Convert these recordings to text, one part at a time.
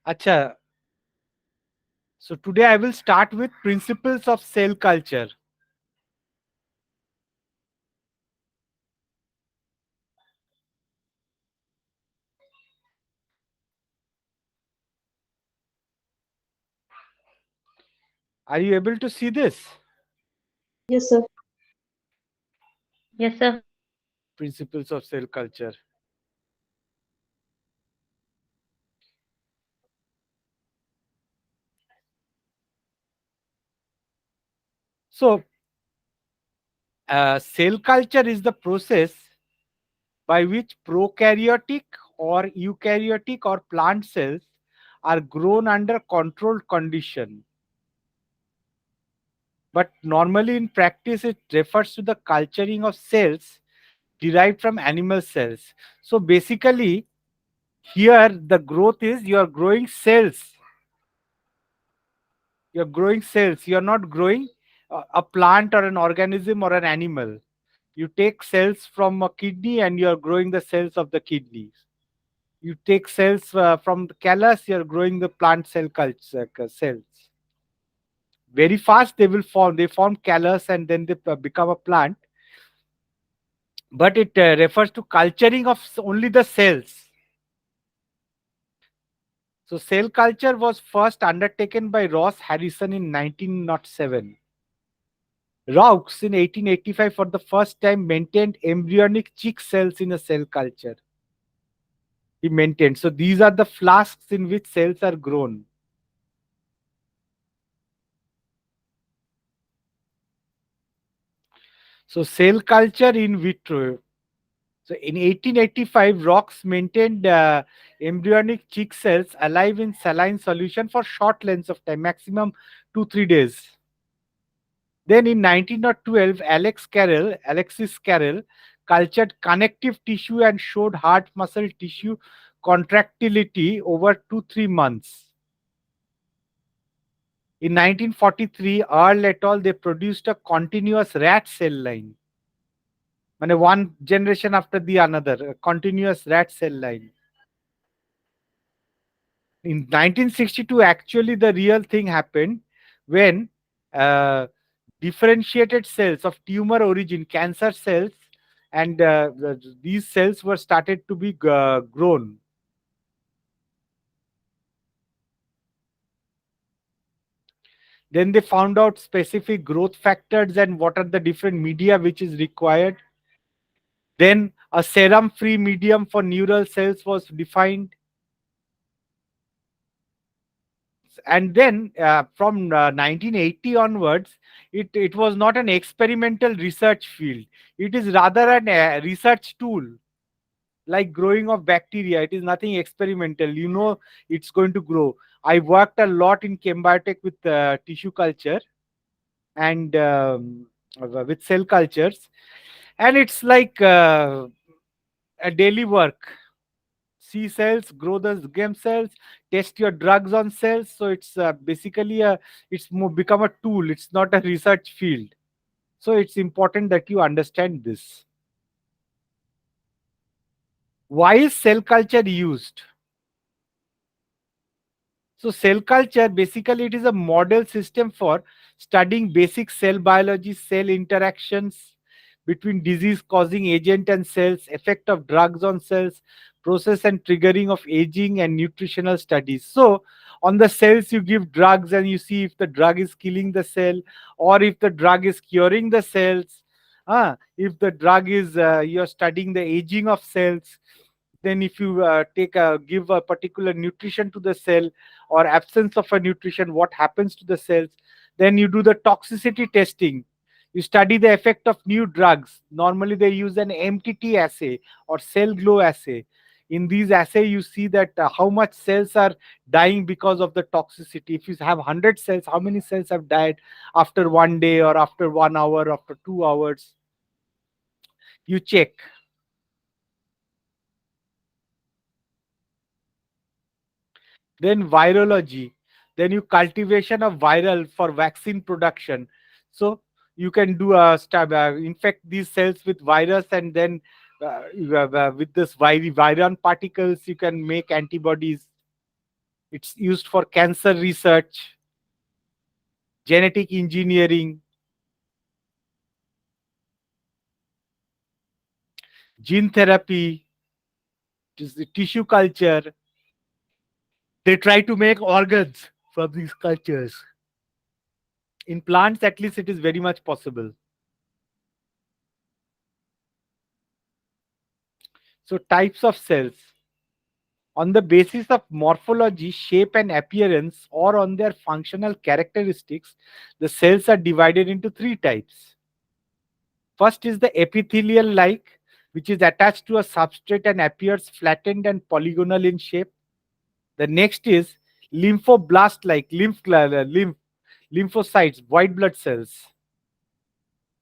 Acha, so today I will start with principles of cell culture. Are you able to see this? Yes, sir. Yes, sir. Principles of cell culture. So, cell culture is the process by which prokaryotic or eukaryotic or plant cells are grown under controlled condition. But normally in practice, it refers to the culturing of cells derived from animal cells. So basically, here the growth is you are growing cells. You're growing cells. You're not growing a plant or an organism or an animal. You take cells from a kidney and you're growing the cells of the kidneys. You take cells from the callus, you're growing the plant cell culture, cells. Very fast they will form. They form callus and then they become a plant. But it refers to culturing of only the cells. So cell culture was first undertaken by Ross Harrison in 1907. Raux in 1885 for the first time maintained embryonic chick cells in a cell culture. He maintained. So these are the flasks in which cells are grown. So cell culture in vitro. So in 1885, Rocks maintained embryonic chick cells alive in saline solution for short lengths of time, maximum 2-3 days. Then in 1912, Alexis Carrel, cultured connective tissue and showed heart muscle tissue contractility over 2-3 months. In 1943, Earl et al. They produced a continuous rat cell line. One generation after the another, a continuous rat cell line. In 1962, actually, the real thing happened when uh, differentiated cells of tumor origin, cancer cells, and these cells were started to be grown. Then they found out specific growth factors and what are the different media which is required. Then a serum free medium for neural cells was defined. And then from 1980 onwards, it was not an experimental research field. It is rather an research tool, like growing of bacteria. It is nothing experimental. It's going to grow. I worked a lot in Chembiotech with tissue culture and with cell cultures, and it's like a daily work. See cells, grow the game cells, test your drugs on cells. So it's basically it's more become a tool. It's not a research field. So it's important that you understand this. Why is cell culture used? So cell culture, basically it is a model system for studying basic cell biology, cell interactions between disease causing agent and cells, effect of drugs on cells, process and triggering of aging, and nutritional studies. So on the cells you give drugs and you see if the drug is killing the cell or if the drug is curing the cells. If the drug is you're studying the aging of cells, then if you give a particular nutrition to the cell or absence of a nutrition, what happens to the cells. Then you do the toxicity testing. You study the effect of new drugs. Normally they use an MTT assay or cell glow assay. In these assay you see that how much cells are dying because of the toxicity. If you have 100 cells, how many cells have died after 1 day or after 1 hour, after 2 hours? You check. Then virology, then you cultivation of viral for vaccine production. So you can do a infect these cells with virus, and then with this virion particles you can make antibodies. It's used for cancer research, genetic engineering, gene therapy, tissue culture. They try to make organs from these cultures. In plants, at least, it is very much possible. So, types of cells. On the basis of morphology, shape, and appearance, or on their functional characteristics, the cells are divided into three types. First is the epithelial like, which is attached to a substrate and appears flattened and polygonal in shape. The next is lymphoblast like, lymphocytes, white blood cells.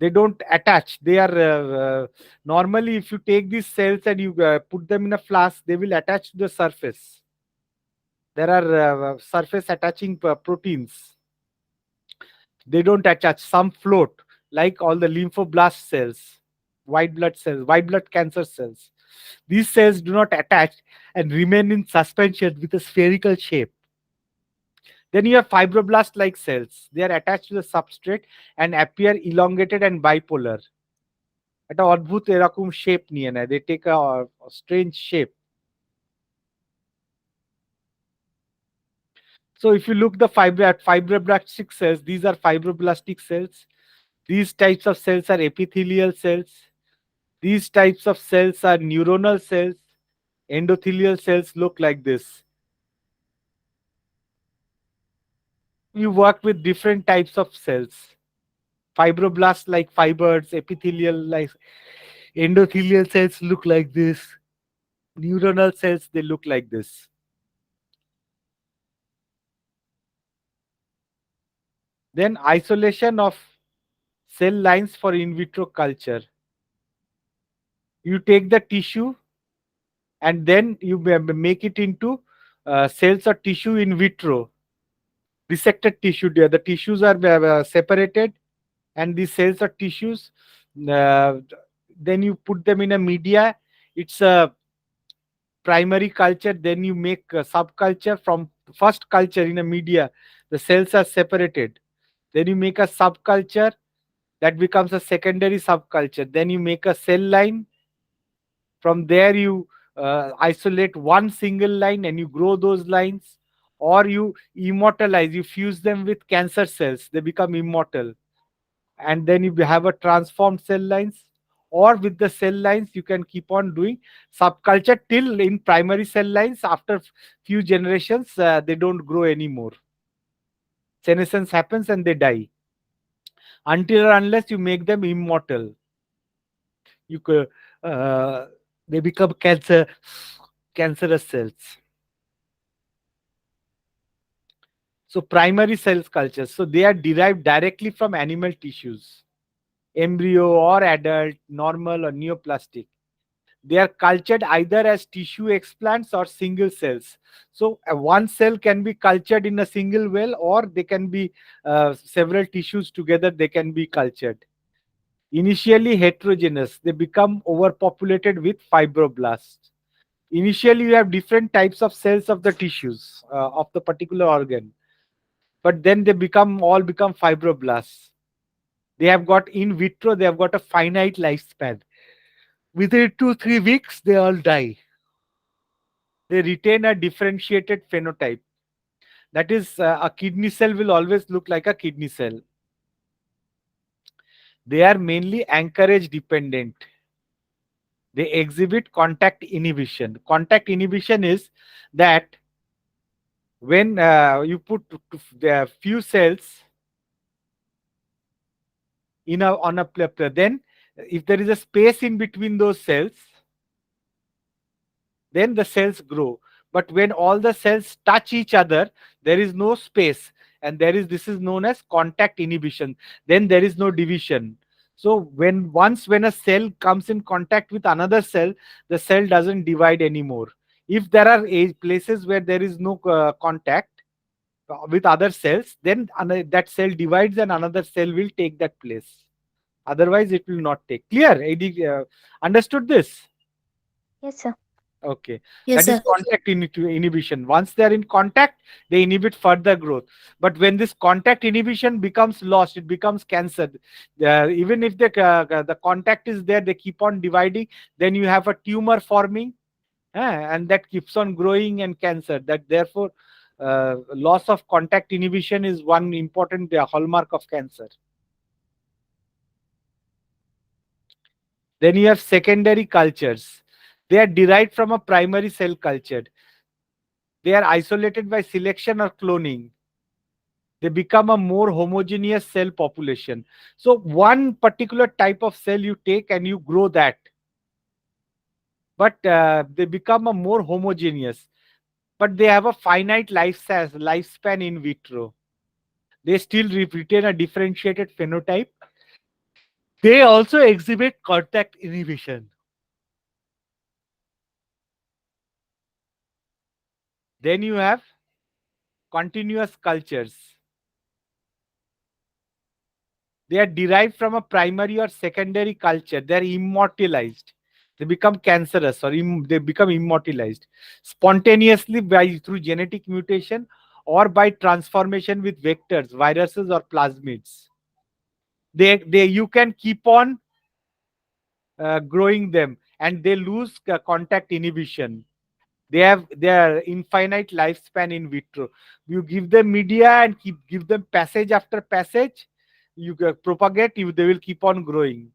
They don't attach. They are normally, if you take these cells and you put them in a flask, they will attach to the surface. There are surface attaching proteins. They don't attach. Some float, like all the lymphoblast cells, white blood cells, white blood cancer cells. These cells do not attach and remain in suspension with a spherical shape. Then you have fibroblast like cells. They are attached to the substrate and appear elongated and bipolar. একটা অদ্ভুত এরকম shape নিয়ে নেয়, they take a strange shape. So if you look the fibroblastic cells, these are fibroblastic cells. These types of cells are epithelial cells. These types of cells are neuronal cells. Endothelial cells look like this. You work with different types of cells. Fibroblasts like fibers, epithelial like endothelial cells look like this. Neuronal cells, they look like this. Then isolation of cell lines for in vitro culture. You take the tissue and then you make it into cells or tissue in vitro. Dissected tissue there. The tissues are separated and the cells or tissues. Uh, then you put them in a media. It's a primary culture. Then you make a subculture from first culture in a media. The cells are separated. Then you make a subculture that becomes a secondary subculture. Then you make a cell line. From there, you isolate one single line and you grow those lines, or you immortalize, you fuse them with cancer cells, they become immortal. And then you have a transformed cell lines, or with the cell lines, you can keep on doing subculture till in primary cell lines, after few generations, they don't grow anymore. Senescence happens and they die until or unless you make them immortal. You could, uh, they become cancerous cells. So primary cells cultures, so they are derived directly from animal tissues, embryo or adult, normal or neoplastic. They are cultured either as tissue explants or single cells. So one cell can be cultured in a single well, or they can be several tissues together. They can be cultured. Initially heterogeneous, they become overpopulated with fibroblasts. Initially, you have different types of cells of the tissues of the particular organ, but then they become all become fibroblasts. They have got in vitro, they have got a finite lifespan. Within 2 3 weeks, they all die. They retain a differentiated phenotype. That is, a kidney cell will always look like a kidney cell. They are mainly anchorage dependent. They exhibit contact inhibition. Contact inhibition is that when you put the few cells in a on a then if there is a space in between those cells, then the cells grow. But when all the cells touch each other, there is no space, and this is known as contact inhibition. Then there is no division. So when a cell comes in contact with another cell, the cell doesn't divide anymore. If there are places where there is no contact with other cells, then that cell divides and another cell will take that place. Otherwise, it will not take. Clear? AD, understood this? Yes, sir. Okay, Yes, that is sir. contact inhibition. Once they are in contact, they inhibit further growth. But when this contact inhibition becomes lost, it becomes cancer. Even if the contact is there, they keep on dividing. Then you have a tumor forming, and that keeps on growing and cancer. That therefore, loss of contact inhibition is one important hallmark of cancer. Then you have secondary cultures. They are derived from a primary cell culture. They are isolated by selection or cloning. They become a more homogeneous cell population. So one particular type of cell you take and you grow that, but they become a more homogeneous. But they have a finite lifespan in vitro. They still retain a differentiated phenotype. They also exhibit contact inhibition. Then you have continuous cultures. They are derived from a primary or secondary culture. They are immortalized. They become cancerous, or they become immortalized spontaneously by through genetic mutation or by transformation with vectors, viruses, or plasmids. They you can keep on growing them, and they lose contact inhibition. They have their infinite lifespan in vitro. You give them media and give them passage after passage. You propagate, they will keep on growing.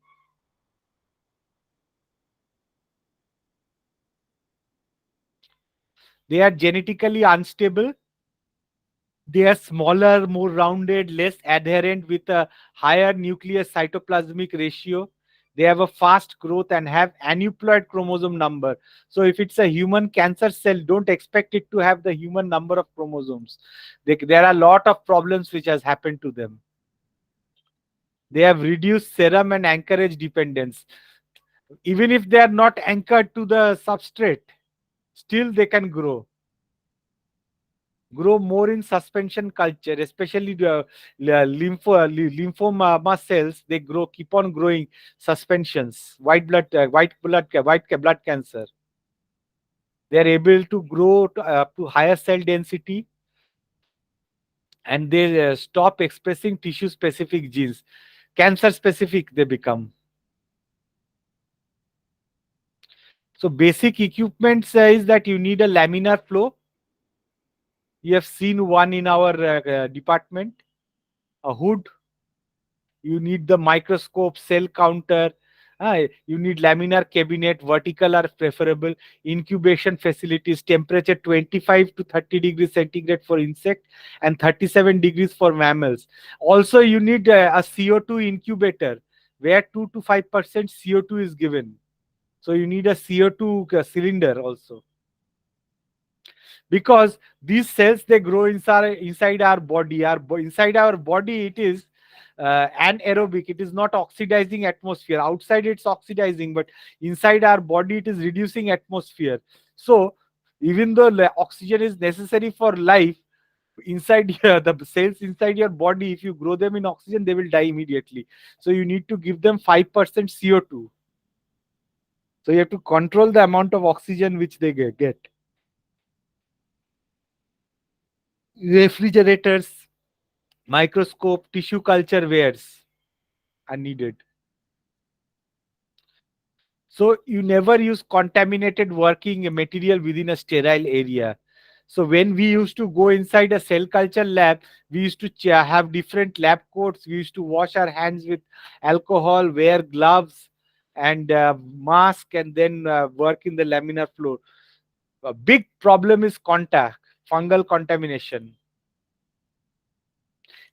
They are genetically unstable. They are smaller, more rounded, less adherent, with a higher nuclear cytoplasmic ratio. They have a fast growth and have aneuploid chromosome number. So if it's a human cancer cell, don't expect it to have the human number of chromosomes. There are a lot of problems which has happened to them. They have reduced serum and anchorage dependence. Even if they are not anchored to the substrate, still they can grow more in suspension culture, especially the lymphoma cells. They keep on growing suspensions, white blood cancer. They are able to grow up to higher cell density, and they stop expressing tissue specific genes. Cancer specific they become. So basic equipment is that you need a laminar flow. You have seen one in our department, a hood. You need the microscope, cell counter. You need laminar cabinet, vertical are preferable. Incubation facilities, temperature 25 to 30 degrees centigrade for insect and 37 degrees for mammals. Also, you need a CO2 incubator where 2 to 5% CO2 is given. So you need a CO2 cylinder also, because these cells they grow inside our body. Inside our body it is anaerobic. It is not oxidizing atmosphere. Outside it's oxidizing, but inside our body it is reducing atmosphere. So even though oxygen is necessary for life, inside the cells inside your body, if you grow them in oxygen, they will die immediately. So you need to give them 5% CO2. So you have to control the amount of oxygen which they get. Refrigerators, microscope, tissue culture wares are needed. So you never use contaminated working material within a sterile area. So when we used to go inside a cell culture lab, we used to have different lab coats. We used to wash our hands with alcohol, wear gloves and mask, and then work in the laminar flow. A big problem is contact, fungal contamination,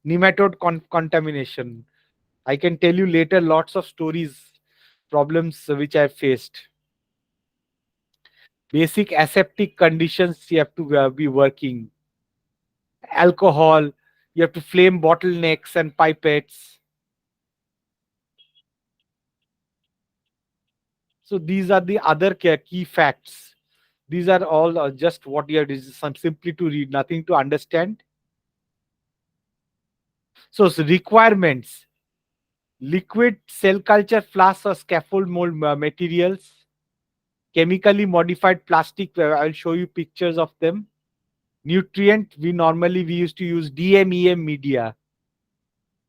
nematode contamination. I can tell you later lots of stories, problems which I faced. Basic aseptic conditions you have to be working. Alcohol, you have to flame bottlenecks and pipettes. So these are the other key facts. These are all just what you have. This is some simply to read, nothing to understand. So, requirements: liquid cell culture flasks or scaffold mold materials, chemically modified plastic. I'll show you pictures of them. Nutrient, we used to use DMEM media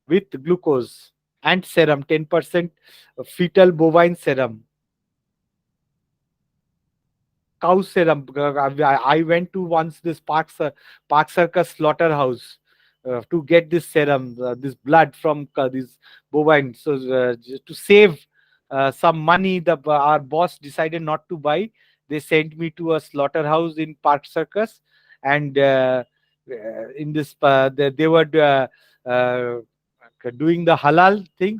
with glucose and serum, 10% fetal bovine serum, cow serum. I went to once this Park Circus slaughterhouse to get this serum, this blood from this bovine. So to save some money, our boss decided not to buy. They sent me to a slaughterhouse in Park Circus, and in this they were uh, doing the halal thing.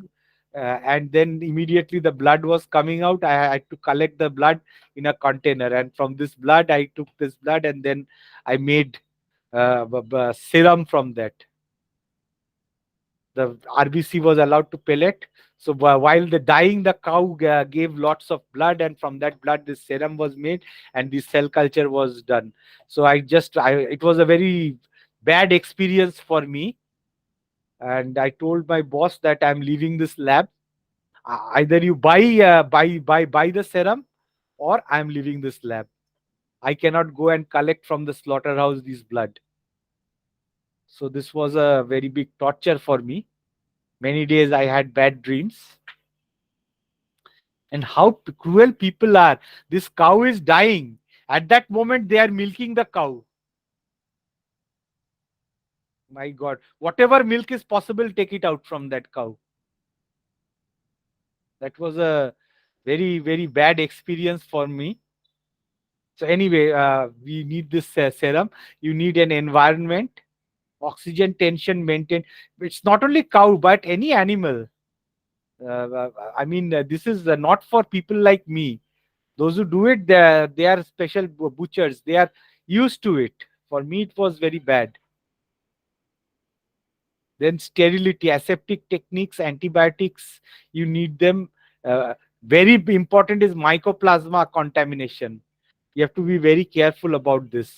And then immediately the blood was coming out. I had to collect the blood in a container, and from this blood I took this blood, and then I made serum from that. The RBC was allowed to pellet. So while the dying, the cow gave lots of blood, and from that blood this serum was made, and the cell culture was done. So it was a very bad experience for me, and I told my boss that I'm leaving this lab. Either you buy the serum, or I'm leaving this lab. I cannot go and collect from the slaughterhouse this blood. So this was a very big torture for me. Many days I had bad dreams. And how cruel people are. This cow is dying. At that moment, they are milking the cow. My God. Whatever milk is possible, take it out from that cow. That was a very, very bad experience for me. So, anyway, we need this serum. You need an environment, oxygen tension maintained. It's not only cow, but any animal. This is not for people like me. Those who do it, they are special butchers. They are used to it. For me, it was very bad. Then sterility, aseptic techniques, antibiotics, you need them. Very important is mycoplasma contamination. You have to be very careful about this.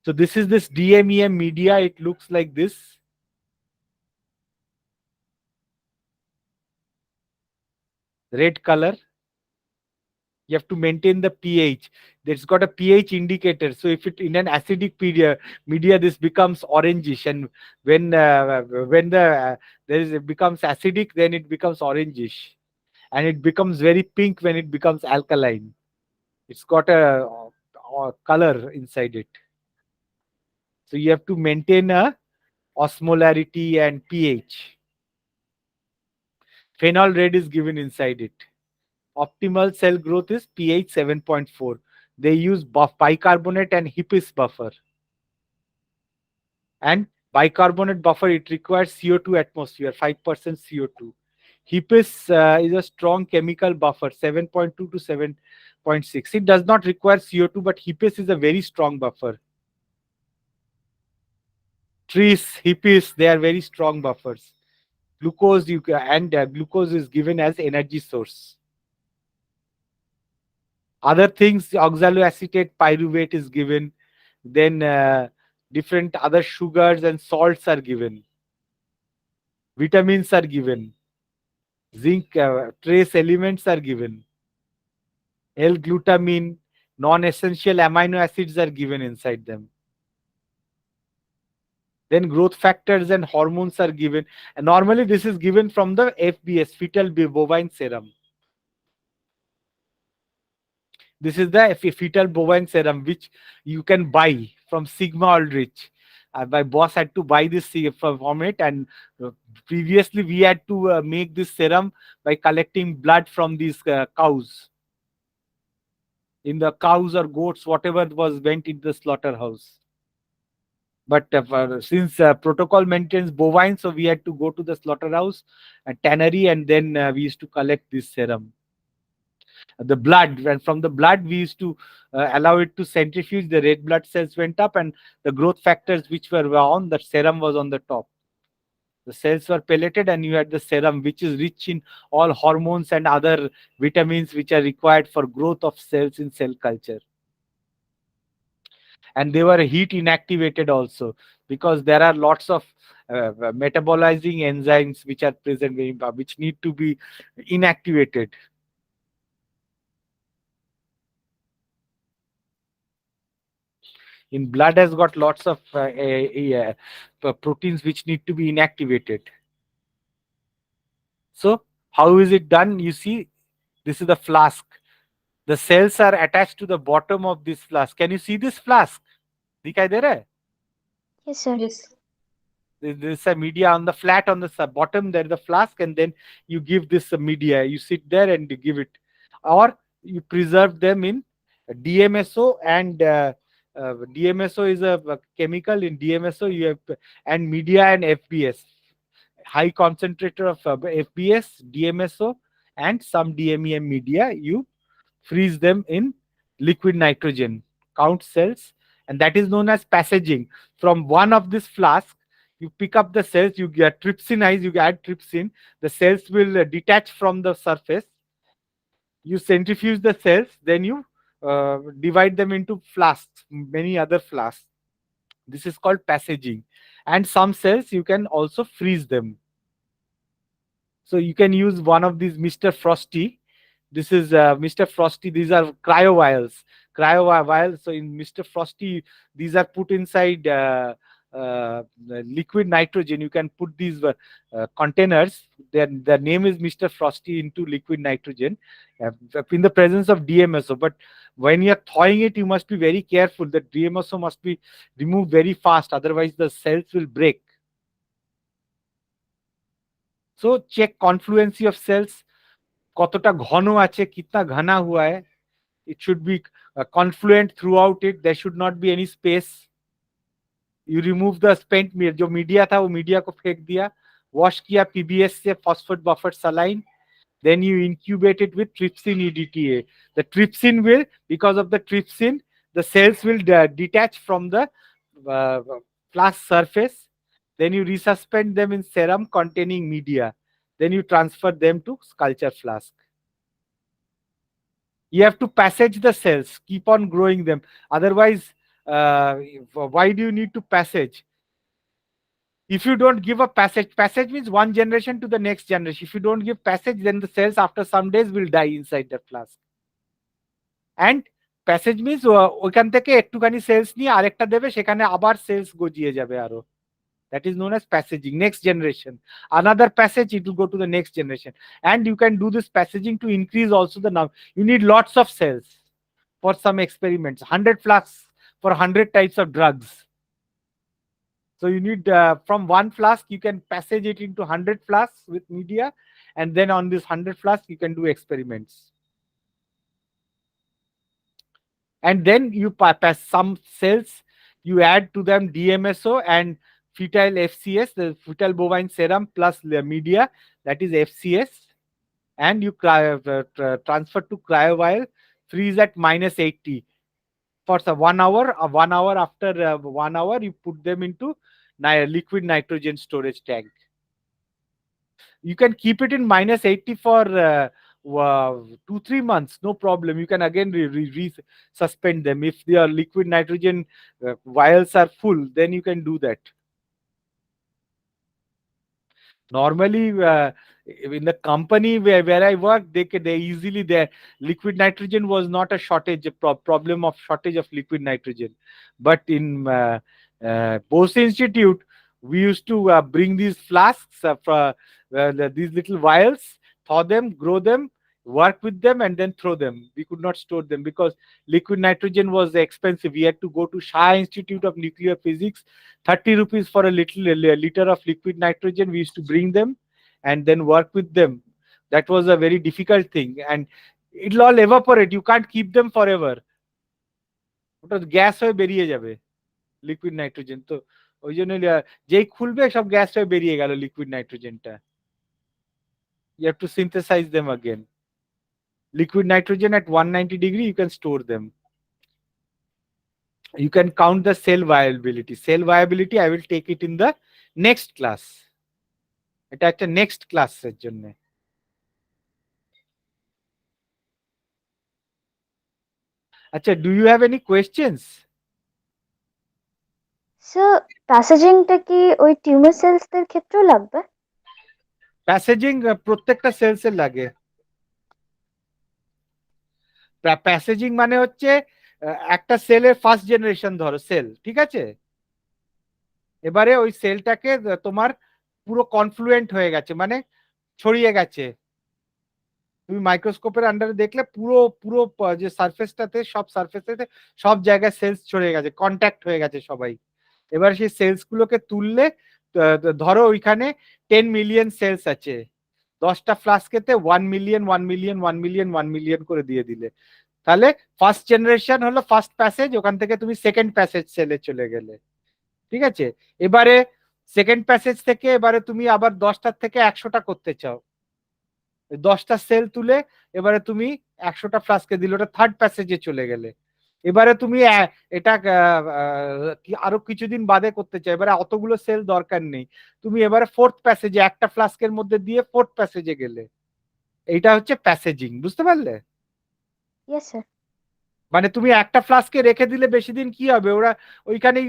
So this is this DMEM media. It looks like this. Red color. You have to maintain the pH. It's got a pH indicator. So if it in an acidic media, this becomes orangish, and when it becomes acidic, then it becomes orangish, and it becomes very pink when it becomes alkaline. It's got a color inside it. So you have to maintain a osmolarity and pH. Phenol red is given inside it. Optimal cell growth is pH 7.4. They use bicarbonate and Hippis buffer. And bicarbonate buffer, it requires CO2 atmosphere, 5% CO2. Hippis is a strong chemical buffer, 7.2 to 7.6. It does not require CO2, but Hippis is a very strong buffer. Trees, Hippis, they are very strong buffers. Glucose, glucose is given as energy source. Other things, oxaloacetate pyruvate is given. Then different other sugars and salts are given. Vitamins are given. Zinc, trace elements are given. L-glutamine, non-essential amino acids are given inside them. Then growth factors and hormones are given. And normally this is given from the FBS, fetal bovine serum. This is the fetal bovine serum, which you can buy from Sigma Aldrich. My boss had to buy this from it, and previously we had to make this serum by collecting blood from these cows. In the cows or goats, whatever was went in the slaughterhouse. But since protocol maintains bovine, so we had to go to the slaughterhouse and tannery, and then we used to collect this serum. The blood, and from the blood we used to allow it to centrifuge. The red blood cells went up, and the growth factors which were on the serum was on the top. The cells were pelleted, and you had the serum, which is rich in all hormones and other vitamins which are required for growth of cells in cell culture. And they were heat inactivated also, because there are lots of metabolizing enzymes which are present, which need to be inactivated. In blood has got lots of proteins which need to be inactivated. So how is it done? You see, this is the flask. The cells are attached to the bottom of this flask. Can you see this flask? दिखाई दे रहा है? Yes, sir. Yes. There's a media on the flat on the bottom. There is the flask, and then you give this media. You sit there and you give it, or you preserve them in DMSO. And DMSO is a chemical. In DMSO you have and media and FBS, high concentrator of FBS, DMSO, and some DMEM media. You freeze them in liquid nitrogen, count cells, and that is known as passaging. From one of this flask, you pick up the cells, you get trypsinize, you add trypsin, the cells will detach from the surface. You centrifuge the cells, then you divide them into flasks, many other flasks. This is called passaging. And some cells you can also freeze them. So you can use one of these Mr. Frosty. This is Mr. Frosty. These are cryo vials. Cryo vials. So in Mr. Frosty, these are put inside liquid nitrogen. You can put these containers. Their name is Mr. Frosty into liquid nitrogen in the presence of DMSO. But when you are thawing it, you must be very careful. The DMSO must be removed very fast. Otherwise, the cells will break. So check confluency of cells. কতটা ঘন আছে, कितना घना हुआ है. It should be confluent throughout it. There should not be any space. You remove the spent जो media था वो मीडिया को फेंक दिया. वॉश किया PBS से phosphate buffer saline. Then you incubate it with trypsin EDTA. The trypsin will, because of the trypsin, the cells will detach from the flask surface. Then you resuspend them in serum containing media. Then you transfer them to culture flask. You have to passage the cells, keep on growing them. Otherwise, why do you need to passage? If you don't give a passage means one generation to the next generation. If you don't give passage, then the cells after some days will die inside the flask. And passage means ওইখান থেকে একটুখানি sales নিয়ে আরেকটা দেবে, সেখানে আবার sales গজিয়ে যাবে আরো. That is known as passaging. Next generation, another passage, it will go to the next generation. And you can do this passaging to increase also the number. You need lots of cells for some experiments. 100 flasks for 100 types of drugs. So you need from one flask you can passage it into 100 flasks with media, and then on this 100 flasks you can do experiments. And then you pass some cells, you add to them DMSO and fetal FCS, the fetal bovine serum plus the media, that is FCS, and you transfer to cryovial, freeze at -80 for 1 hour. 1 hour after 1 hour, you put them into liquid nitrogen storage tank. You can keep it in -80 for 2-3 months, no problem. You can again suspend them. If their liquid nitrogen vials are full, then you can do that. Normally, in the company where I worked, they easily, their liquid nitrogen was not a shortage, problem of shortage of liquid nitrogen. But in Bose Institute, we used to bring these flasks, these little vials, thaw them, grow them, work with them, and then throw them. We could not store them because liquid nitrogen was expensive. We had to go to Shah Institute of Nuclear Physics, 30 rupees for a liter of liquid nitrogen. We used to bring them and then work with them. That was a very difficult thing, and it'll all evaporate. You can't keep them forever. ওটা gas হয়ে বেরিয়ে যাবে liquid nitrogen, তো ওই জন্য যেই খুলবে সব গ্যাস হয়ে বেরিয়ে গেল liquid নাইট্রোজেনটা. You have to synthesize them again. Liquid nitrogen at 190 degree, you can store them. You can count the cell viability. Cell viability, I will take it in the next class. এটা একটা next class এর জন্য. আচ্ছা, do you have any questions? Sir, প্যাসেজিংটা কি ওই tumour সেলসদের ক্ষেত্রেও লাগবে? প্যাসেজিং প্রত্যেকটা সেলসের লাগে. প্যাসেজিং মানে হচ্ছে একটা সেলের ফার্স্ট জেনারেশন ধরো সেল, ঠিক আছে? এবারে ওই সেলটাকে তোমার পুরো কনফ্লুয়েন্ট হয়ে গেছে, মানে ছড়িয়ে গেছে। তুমি মাইক্রোস্কোপের আন্ডারে দেখলে পুরো পুরো যে সারফেসটাতে, সব সারফেসেতে সব জায়গায় সেলস ছড়িয়ে গেছে, কন্ট্যাক্ট হয়ে গেছে সবাই। এবার সেই সেলস গুলোকে তুললে, ধরো ওইখানে 10 মিলিয়ন সেলস আছে, 10টা ফ্লাস্কেতে 1 মিলিয়ন 1 মিলিয়ন 1 মিলিয়ন 1 মিলিয়ন করে দিয়ে দিলে, তাহলে ফার্স্ট জেনারেশন হলো ফার্স্ট প্যাসেজ, ওখান থেকে তুমি সেকেন্ড প্যাসেজ সেলে চলে গেলে, ঠিক আছে? এবারে সেকেন্ড প্যাসেজ থেকে এবারে তুমি আবার 10টার থেকে 100টা করতে চাও, 10টা সেল তুলে এবারে তুমি 100টা ফ্লাস্কে দিলে, ওটা থার্ড প্যাসেজে চলে গেলে। এবারে তুমি এটা আরো কিছুদিন বাদে করতে চাই, এবারে অতগুলো সেল দরকার নেই, তুমি এবারে ফোর্থ প্যাসেজে একটা ফ্লাস্কের মধ্যে দিয়ে ফোর্থ প্যাসেজে গেলে। এইটা হচ্ছে প্যাসেজিং, বুঝতে পারলে? Yes sir. মানে তুমি একটা ফ্লাস্কে রেখে দিলে বেশি দিন কি হবে, ওরা ওইখানেই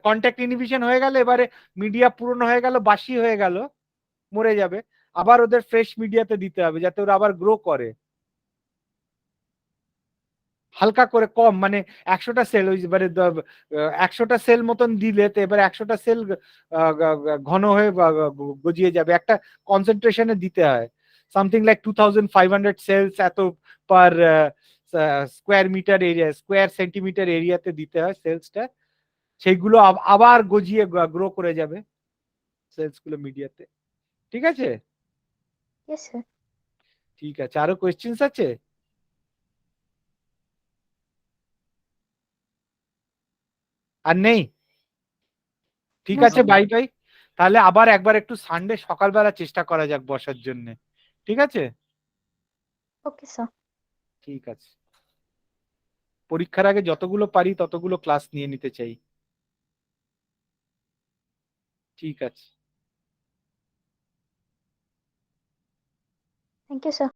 কন্ট্যাক্ট ইনহিবিশন হয়ে গেল, এবারে মিডিয়া পুরনো হয়ে গেল, বাসি হয়ে গেল, মরে যাবে। আবার ওদের ফ্রেশ মিডিয়াতে দিতে হবে যাতে ওরা আবার গ্রো করে, হালকা করে কম, মানে 100টা সেল, ওই এবারে 100টা সেল মতন দিলে তো এবারে 100টা সেল ঘন হয়ে গজিয়ে যাবে, একটা কনসেন্ট্রেশনে দিতে হয়, সামথিং লাইক 2500 সেলস এত per square metre area, square centimetre এরিয়াতে দিতে হয় সেলসটা, সেইগুলো আবার গজিয়ে গ্রো করে যাবে সেলস গুলো মিডিয়াতে, ঠিক আছে? Yes sir. ঠিক আছে, আরো কোয়েশ্চেন্স আছে? আর নেই? ঠিক নো আছে, স্যার। Bye bye. তাহলে আবার একবার একটু সানডে সকালবেলা চেষ্টা করা যাক বসার জন্য, ঠিক আছে? Okay sir. ঠিক আছে, পরীক্ষার আগে যতগুলো পারি ততগুলো ক্লাস নিয়ে নিতে চাই। ঠিক আছে। Thank you sir.